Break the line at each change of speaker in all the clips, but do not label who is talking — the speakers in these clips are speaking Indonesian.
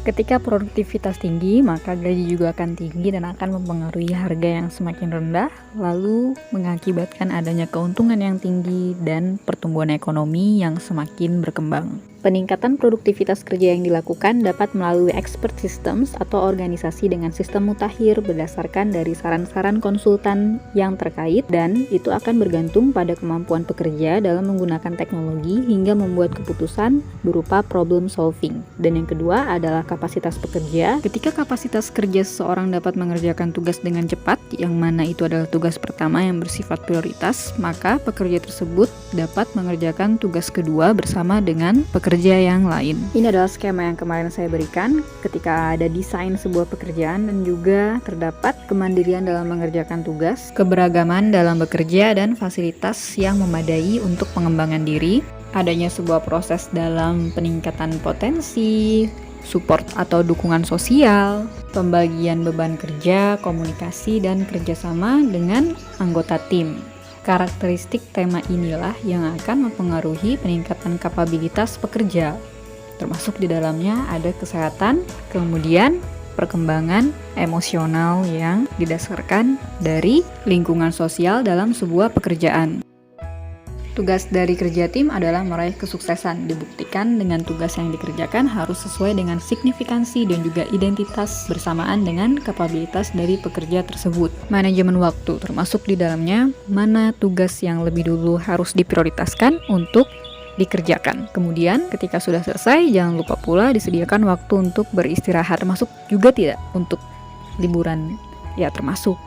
Ketika produktivitas tinggi, maka gaji juga akan tinggi dan akan mempengaruhi harga yang semakin rendah, lalu mengakibatkan adanya keuntungan yang tinggi dan pertumbuhan ekonomi yang semakin berkembang. Peningkatan produktivitas kerja yang dilakukan dapat melalui expert systems atau organisasi dengan sistem mutakhir berdasarkan dari saran-saran konsultan yang terkait, dan itu akan bergantung pada kemampuan pekerja dalam menggunakan teknologi hingga membuat keputusan berupa problem solving. Dan yang kedua adalah kapasitas pekerja. Ketika kapasitas kerja seseorang dapat mengerjakan tugas dengan cepat, yang mana itu adalah tugas pertama yang bersifat prioritas, maka pekerja tersebut dapat mengerjakan tugas kedua bersama dengan pekerja yang lain. Ini adalah skema yang kemarin saya berikan ketika ada desain sebuah pekerjaan dan juga terdapat kemandirian dalam mengerjakan tugas, keberagaman dalam bekerja, dan fasilitas yang memadai untuk pengembangan diri, adanya sebuah proses dalam peningkatan potensi, support atau dukungan sosial, pembagian beban kerja, komunikasi, dan kerjasama dengan anggota tim. Karakteristik tema inilah yang akan mempengaruhi peningkatan kapabilitas pekerja, termasuk di dalamnya ada kesehatan, kemudian perkembangan emosional yang didasarkan dari lingkungan sosial dalam sebuah pekerjaan. Tugas dari kerja tim adalah meraih kesuksesan. Dibuktikan dengan tugas yang dikerjakan harus sesuai dengan signifikansi dan juga identitas bersamaan dengan kapabilitas dari pekerja tersebut. Manajemen waktu termasuk di dalamnya mana tugas yang lebih dulu harus diprioritaskan untuk dikerjakan. Kemudian ketika sudah selesai, jangan lupa pula disediakan waktu untuk beristirahat, termasuk juga tidak untuk liburan. Ya, termasuk.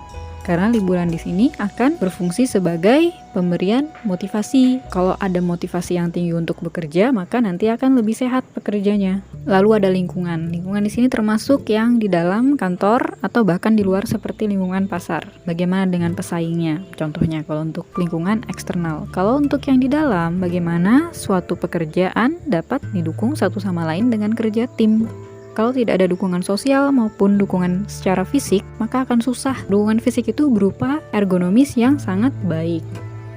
Karena liburan di sini akan berfungsi sebagai pemberian motivasi. Kalau ada motivasi yang tinggi untuk bekerja, maka nanti akan lebih sehat pekerjanya. Lalu ada lingkungan. Lingkungan di sini termasuk yang di dalam kantor atau bahkan di luar seperti lingkungan pasar. Bagaimana dengan pesaingnya? Contohnya kalau untuk lingkungan eksternal. Kalau untuk yang di dalam, bagaimana suatu pekerjaan dapat didukung satu sama lain dengan kerja tim. Kalau tidak ada dukungan sosial maupun dukungan secara fisik, maka akan susah. Dukungan fisik itu berupa ergonomis yang sangat baik.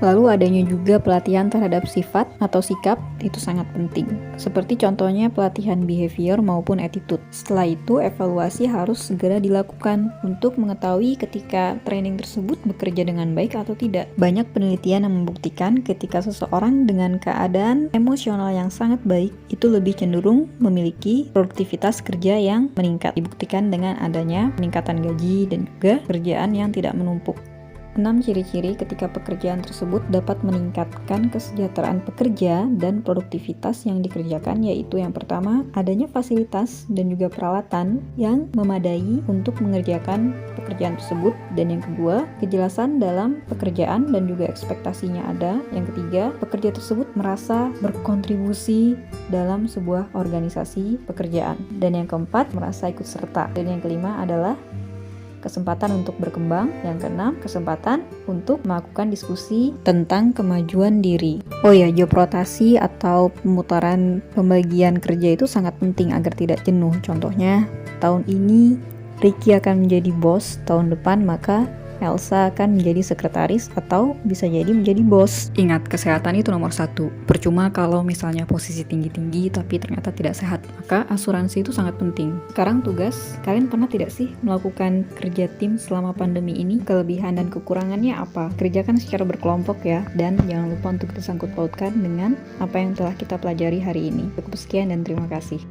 Lalu adanya juga pelatihan terhadap sifat atau sikap, itu sangat penting. Seperti contohnya pelatihan behavior maupun attitude. Setelah itu evaluasi harus segera dilakukan untuk mengetahui ketika training tersebut bekerja dengan baik atau tidak. Banyak penelitian yang membuktikan ketika seseorang dengan keadaan emosional yang sangat baik itu lebih cenderung memiliki produktivitas kerja yang meningkat. Dibuktikan dengan adanya peningkatan gaji dan juga kerjaan yang tidak menumpuk. 6 ciri-ciri ketika pekerjaan tersebut dapat meningkatkan kesejahteraan pekerja dan produktivitas yang dikerjakan, yaitu yang pertama, adanya fasilitas dan juga peralatan yang memadai untuk mengerjakan pekerjaan tersebut, dan yang kedua, kejelasan dalam pekerjaan dan juga ekspektasinya ada. Yang ketiga, pekerja tersebut merasa berkontribusi dalam sebuah organisasi pekerjaan, dan yang keempat, merasa ikut serta, dan yang kelima adalah kesempatan untuk berkembang. Yang keenam, kesempatan untuk melakukan diskusi tentang kemajuan diri. Oh ya, job rotasi atau pemutaran pembagian kerja itu sangat penting agar tidak jenuh. Contohnya, tahun ini Ricky akan menjadi bos, tahun depan maka Elsa akan menjadi sekretaris atau bisa jadi menjadi bos. Ingat, kesehatan itu nomor 1. Percuma kalau misalnya posisi tinggi-tinggi tapi ternyata tidak sehat, maka asuransi itu sangat penting. Sekarang tugas, kalian pernah tidak sih melakukan kerja tim selama pandemi ini? Kelebihan dan kekurangannya apa? Kerjakan secara berkelompok ya, dan jangan lupa untuk disangkut pautkan dengan apa yang telah kita pelajari hari ini. Cukup sekian dan terima kasih.